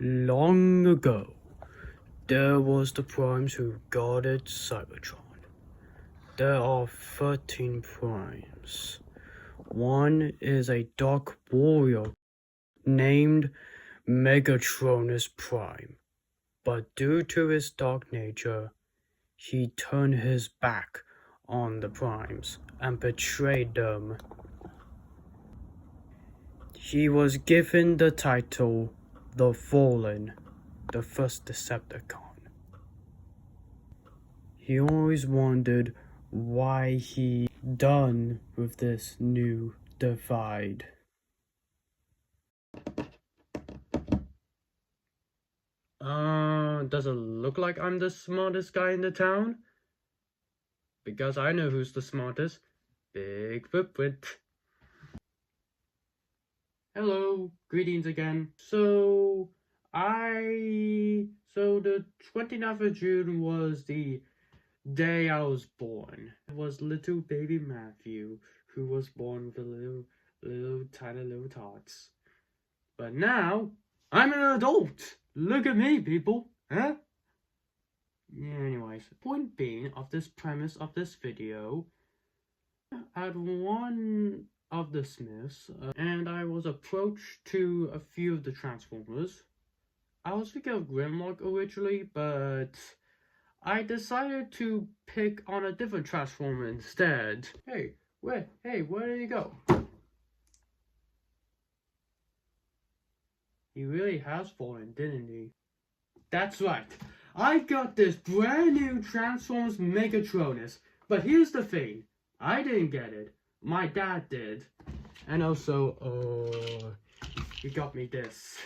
Long ago, there was the primes who guarded Cybertron. There are 13 primes. One is a dark warrior named Megatronus Prime, but due to his dark nature, he turned his back on the primes and betrayed them. He was given the title The Fallen, the first Decepticon. He always wondered why he done with this new divide. Does it look like I'm the smartest guy in the town? Because I know who's the smartest. Big footprint. Hello, greetings again. So the 29th of June was the day I was born. It was little baby Matthew who was born with a little tiny tots. But now I'm an adult. Look at me, people. Huh? Yeah, anyways, point being of this premise of this video, at one of the Smiths, and I was approached to a few of the Transformers. I was thinking of Grimlock originally, but I decided to pick on a different Transformer instead. Hey, where did he go? He really has fallen, didn't he? That's right. I got this brand new Transformers Megatronus. But here's the thing. I didn't get it. My dad did. And also, he got me this.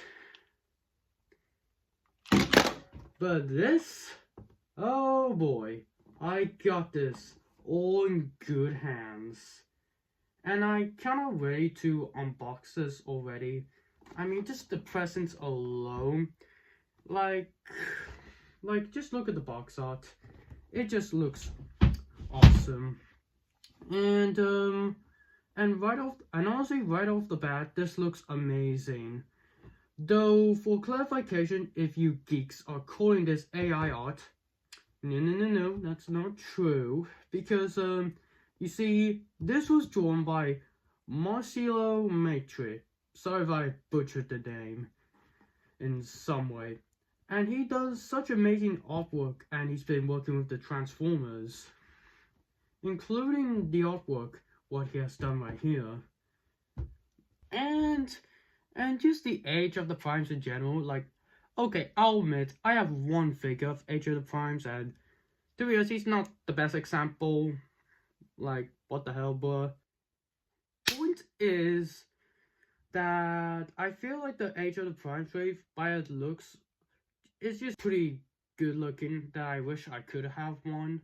But this? Oh boy. I got this all in good hands. And I cannot wait to unbox this already. I mean, just the presents alone. Like, just look at the box art. It just looks awesome. And honestly, right off the bat, this looks amazing. Though, for clarification, if you geeks are calling this AI art, no, that's not true. Because, you see, this was drawn by Marcelo Maitre. Sorry if I butchered the name in some way. And he does such amazing artwork, and he's been working with the Transformers, including the artwork, what he has done right here. And just the age of the Primes in general. Like, okay, I'll admit, I have one figure of Age of the Primes, and to be honest, he's not the best example. Like, what the hell, bruh? Point is that I feel like the Age of the Primes wave, by its looks, it's just pretty good looking, that I wish I could have one.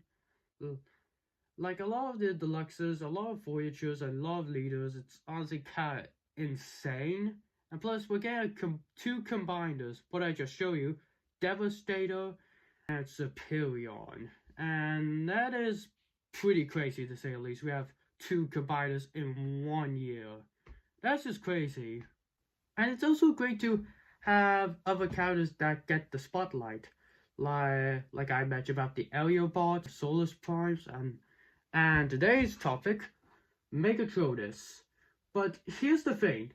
Like a lot of the deluxes, a lot of Voyagers, and a lot of Leaders, it's honestly kind of insane. And plus, we're getting two combiners, what I just showed you, Devastator and Superion. And that is pretty crazy to say the least. We have two combiners in 1 year. That's just crazy. And it's also great to have other characters that get the spotlight, like I mentioned about the Aeriobot, Solus Primes, and today's topic, Megatronus. But here's the thing,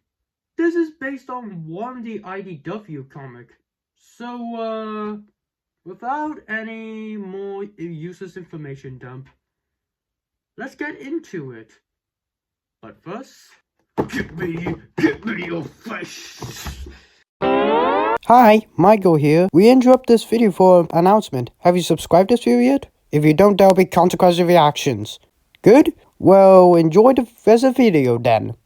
this is based on one the IDW comic, so without any more useless information dump, let's get into it. But first, get me your flesh. Hi, Michael here. We interrupt this video for an announcement. Have you subscribed to this video yet? If you don't, there'll be consequences of your actions. Good? Well, enjoy the rest of the video then.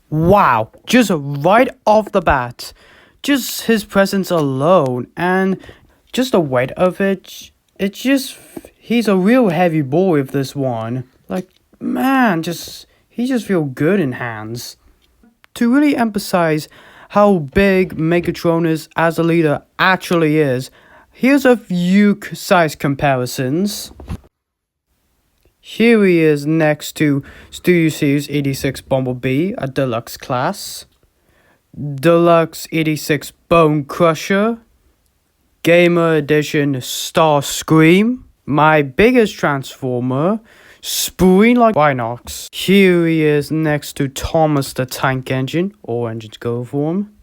Wow, just right off the bat. Just his presence alone and just the weight of it, he's a real heavy boy with this one. Like, man, he just feel good in hands. To really emphasize how big Megatronus as a leader actually is, here's a few size comparisons. Here he is next to Studio Series 86 Bumblebee, a deluxe class, Deluxe 86 Bone Crusher, Gamer Edition Starscream, my biggest Transformer, Spooing like Rhinox. Here he is next to Thomas the Tank Engine, all engines go for him.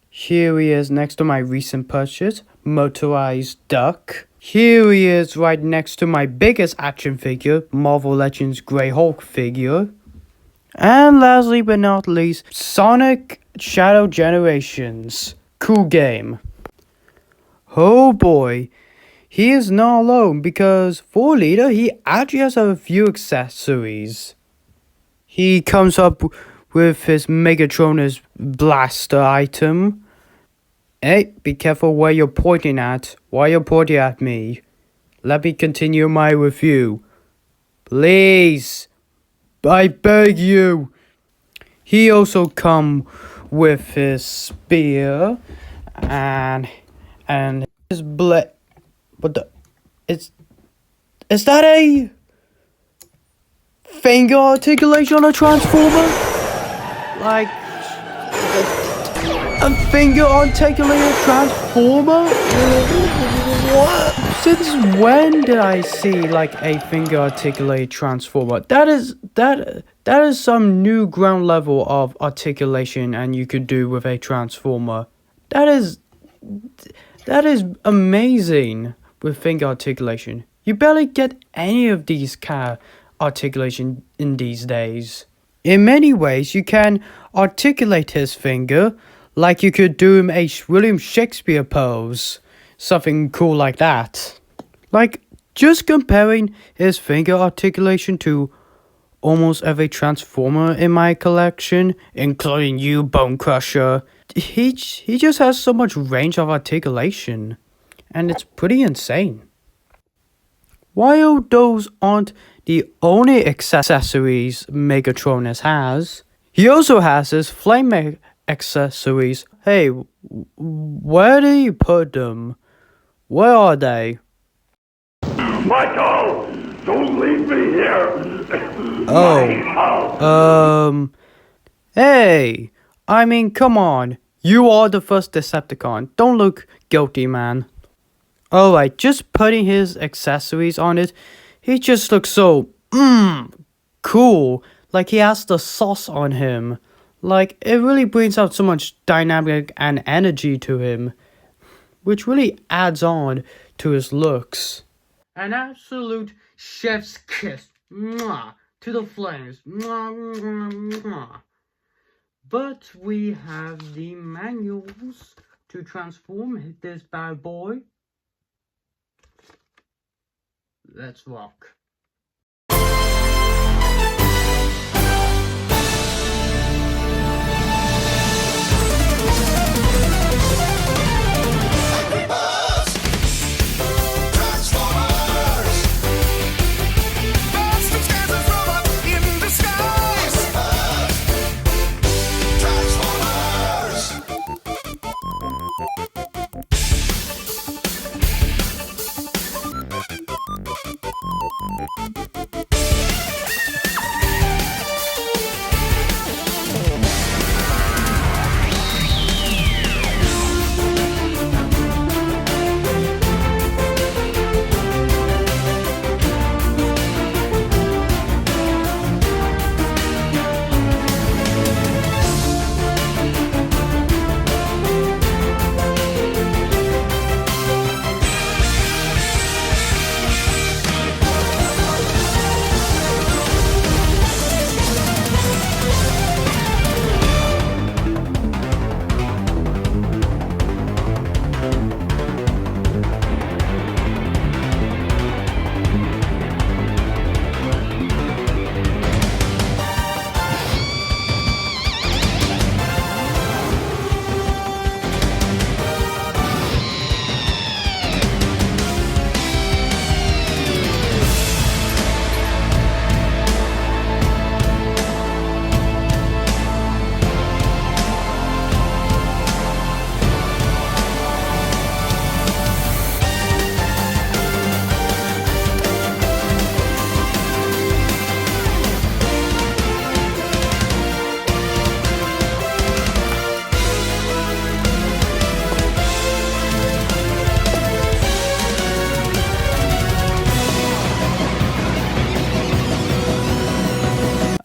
Here he is next to my recent purchase, Motorized Duck. Here he is right next to my biggest action figure, Marvel Legends Grey Hulk figure. And lastly but not least, Sonic Shadow Generations. Cool game. Oh boy, he is not alone because for leader he actually has a few accessories. He comes up with his Megatronus blaster item. Hey, be careful where you're pointing at. Why you're pointing at me? Let me continue my review. Please. I beg you. He also come with his spear and his blade. What the? Is that a finger articulation on a Transformer? Like a finger articulated Transformer? What? Since when did I see like a finger articulated Transformer? That is some new ground level of articulation and you could do with a Transformer. That is amazing with finger articulation. You barely get any of these kind of articulation in these days. In many ways, you can articulate his finger like you could do him a William Shakespeare pose. Something cool like that. Like, just comparing his finger articulation to almost every Transformer in my collection, including you, Bone Crusher. He just has so much range of articulation, and it's pretty insane. While those aren't the only accessories Megatronus has, he also has his flame accessories. Hey, where do you put them? Where are they? Michael, don't leave me here. Oh, hey, I mean, come on. You are the first Decepticon. Don't look guilty, man. Alright, just putting his accessories on it, he just looks so, cool. Like he has the sauce on him. Like, it really brings out so much dynamic and energy to him, which really adds on to his looks. An absolute chef's kiss. Mwah, to the flames. Mwah, mwah, mwah. But we have the manuals to transform this bad boy. Let's rock.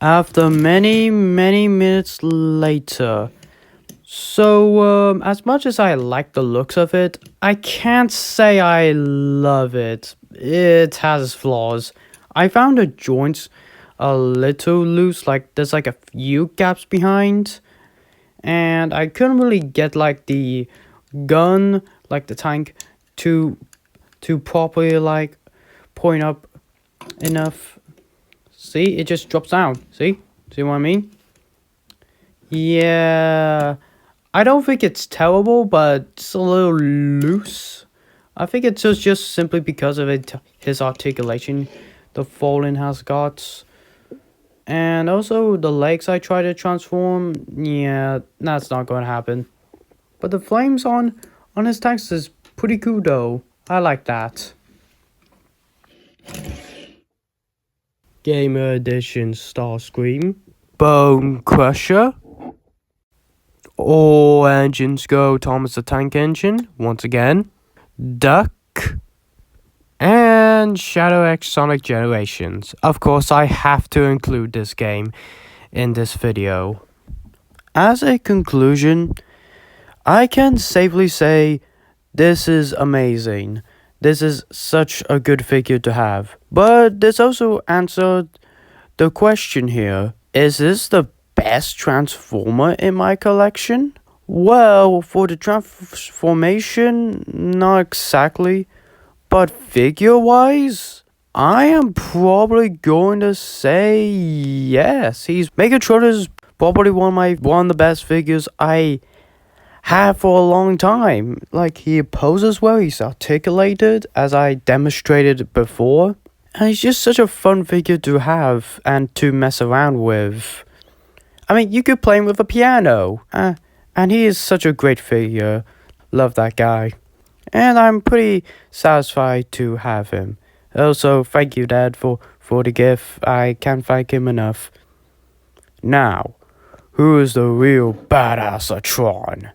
After many minutes later. So, as much as I like the looks of it, I can't say I love it. It has its flaws. I found the joints a little loose, like there's like a few gaps behind. And I couldn't really get like the gun, like the tank, to properly like point up enough. See, it just drops down. See what I mean? Yeah, I don't think it's terrible, but it's a little loose. I think it's just simply because of his articulation the Fallen has got. And also the legs I try to transform, yeah, that's not going to happen. But the flames on his tanks is pretty cool though. I like that. Gamer Edition Starscream. Bone Crusher. All engines go Thomas the Tank Engine, once again. Duck. And Shadow X Sonic Generations. Of course, I have to include this game in this video. As a conclusion, I can safely say this is amazing. This is such a good figure to have. But this also answered the question here. Is this the best Transformer in my collection? Well, for the transformation, not exactly. But figure-wise, I am probably going to say yes. Megatronus is probably one of the best figures I have for a long time. Like, he poses well, he's articulated, as I demonstrated before. And he's just such a fun figure to have and to mess around with. I mean, you could play him with a piano. And he is such a great figure. Love that guy. And I'm pretty satisfied to have him. Also, thank you, Dad, for the gift. I can't thank him enough. Now, who is the real badass-atron?